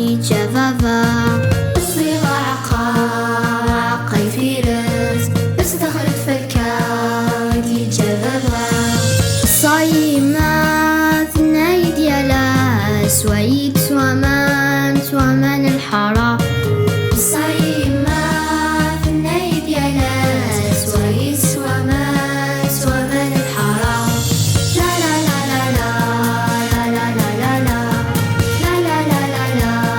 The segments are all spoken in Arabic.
كي جفافا الصيغة عقاي في رز دخلت فلكا كي جفافا الصايمات ناي ديالا سوايك سوامان الحارة الصايمات ناي ديالا سوايك سوامان الحارة لا لا لا لا لا لا لا لا لا لا لا لا لا لا لا لا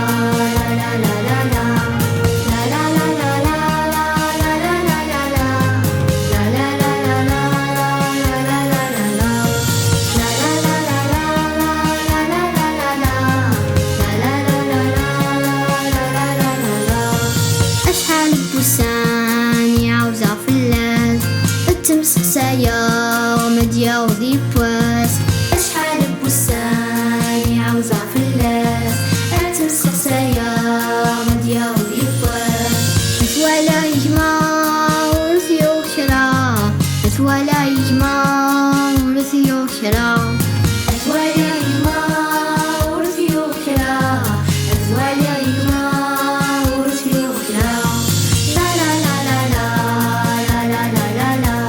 تمسك سايا ومديا وذي بواس أشحال بوسان عاوزة في اللاس تمسك سايا مديا وذي بواس ولا يجمع ورثي وكرا ولا يجمع ورثي وكرا ولا يجمع ورثي وكرا ولا يجمع ورثي وكرا لا لا لا لا لا لا لا لا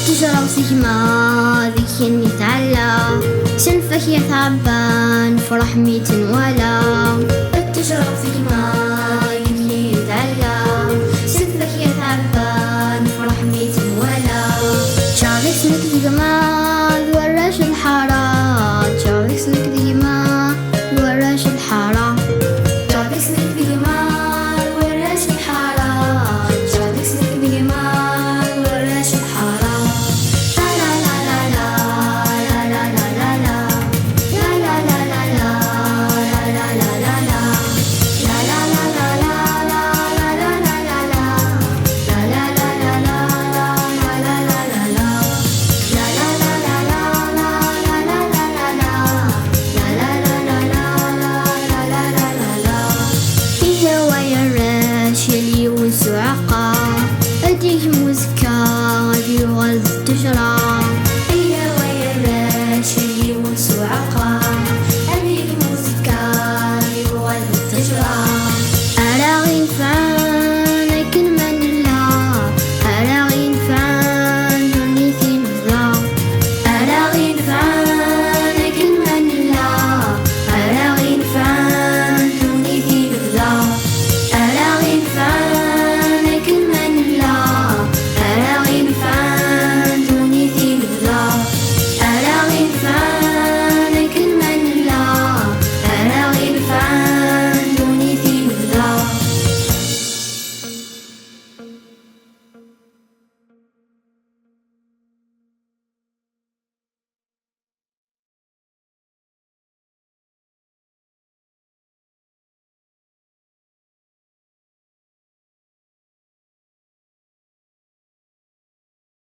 تجرى سجما ذيك نتعلى سنفك يا ثعبان فرح ميت ولا التجرى سجما